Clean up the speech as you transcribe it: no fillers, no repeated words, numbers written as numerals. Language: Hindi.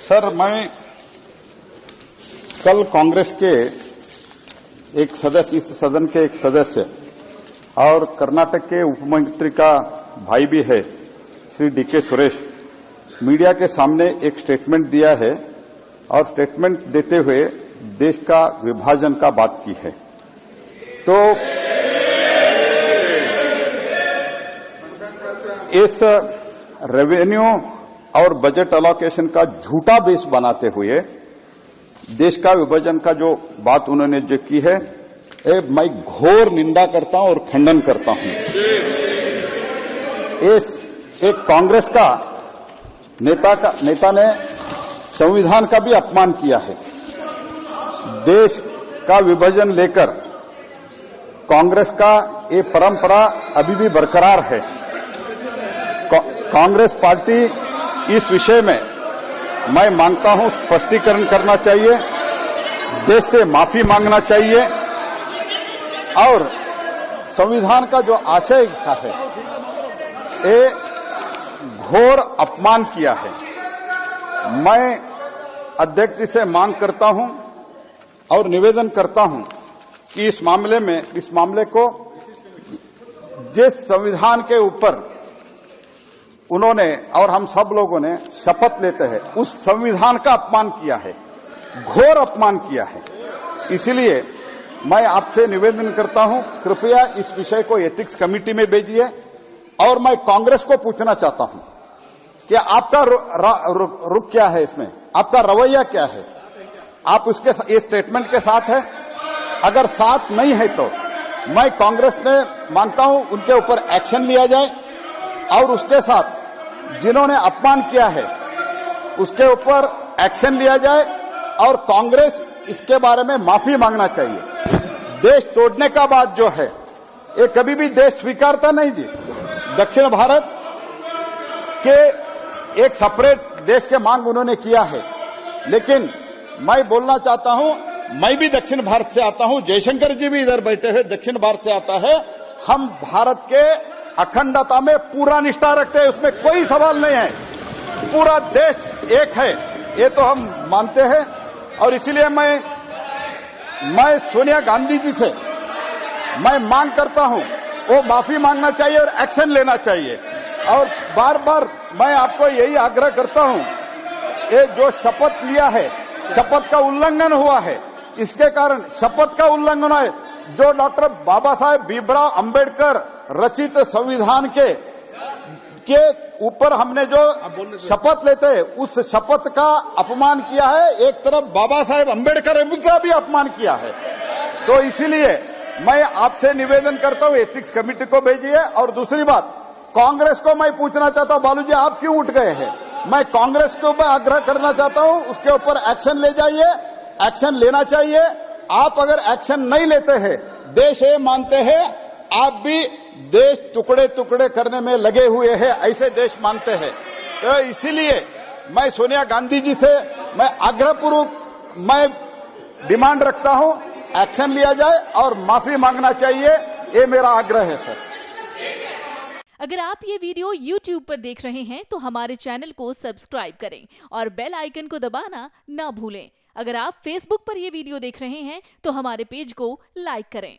सर, मैं कल कांग्रेस के एक सदस्य, इस सदन के एक सदस्य और कर्नाटक के उपमुख्यमंत्री का भाई भी है, श्री डीके सुरेश, मीडिया के सामने एक स्टेटमेंट दिया है और स्टेटमेंट देते हुए देश का विभाजन का बात की है। तो इस रेवेन्यू और बजट अलोकेशन का झूठा बेस बनाते हुए देश का विभाजन का जो बात उन्होंने जो की है, मैं घोर निंदा करता हूं और खंडन करता हूं। एक कांग्रेस का नेता ने संविधान का भी अपमान किया है। देश का विभाजन लेकर कांग्रेस का ये परंपरा अभी भी बरकरार है। कांग्रेस पार्टी इस विषय में मैं मांगता हूं स्पष्टीकरण करना चाहिए, देश से माफी मांगना चाहिए और संविधान का जो आशय का है ये घोर अपमान किया है। मैं अध्यक्ष जी से मांग करता हूं और निवेदन करता हूं कि इस मामले को जिस संविधान के ऊपर उन्होंने और हम सब लोगों ने शपथ लेते हैं, उस संविधान का अपमान किया है, घोर अपमान किया है। इसलिए मैं आपसे निवेदन करता हूं, कृपया इस विषय को एथिक्स कमेटी में भेजिए। और मैं कांग्रेस को पूछना चाहता हूं कि आपका रुख क्या है, इसमें आपका रवैया क्या है? आप उसके इस स्टेटमेंट के साथ है? अगर साथ नहीं है तो मैं कांग्रेस ने मानता हूं उनके ऊपर एक्शन लिया जाए और उसके साथ जिन्होंने अपमान किया है उसके ऊपर एक्शन लिया जाए और कांग्रेस इसके बारे में माफी मांगना चाहिए। देश तोड़ने का बात जो है ये कभी भी देश स्वीकारता नहीं जी। दक्षिण भारत के एक सेपरेट देश के मांग उन्होंने किया है, लेकिन मैं बोलना चाहता हूं, मैं भी दक्षिण भारत से आता हूं, जयशंकर जी भी इधर बैठे हैं, दक्षिण भारत से आता है। हम भारत के अखंडता में पूरा निष्ठा रखते हैं, उसमें कोई सवाल नहीं है। पूरा देश एक है, ये तो हम मानते हैं। और इसलिए मैं सोनिया गांधी जी से मैं मांग करता हूं, वो माफी मांगना चाहिए और एक्शन लेना चाहिए। और बार बार मैं आपको यही आग्रह करता हूं, ये जो शपथ लिया है, शपथ का उल्लंघन हुआ है। इसके कारण शपथ का उल्लंघन है। जो डॉक्टर बाबा साहेब भीमराव अंबेडकर रचित संविधान के ऊपर हमने जो शपथ लेते हैं, उस शपथ का अपमान किया है। एक तरफ बाबा साहेब अंबेडकर का भी अपमान किया है। तो इसीलिए मैं आपसे निवेदन करता हूं, एथिक्स कमेटी को भेजिए। और दूसरी बात, कांग्रेस को मैं पूछना चाहता हूं, बालू जी आप क्यों उठ गए हैं? मैं कांग्रेस के ऊपर आग्रह करना चाहता हूं, उसके ऊपर एक्शन ले जाइए, एक्शन लेना चाहिए। आप अगर एक्शन नहीं लेते हैं, देश ये मानते हैं आप भी देश टुकड़े टुकड़े करने में लगे हुए हैं, ऐसे देश मानते हैं। तो इसीलिए मैं सोनिया गांधी जी से मैं आग्रहपूर्वक मैं डिमांड रखता हूं, एक्शन लिया जाए और माफी मांगना चाहिए, ये मेरा आग्रह है सर। अगर आप ये वीडियो YouTube पर देख रहे हैं तो हमारे चैनल को सब्सक्राइब करें और बेल आइकन को दबाना ना भूलें। अगर आप Facebook पर ये वीडियो देख रहे हैं तो हमारे पेज को लाइक करें।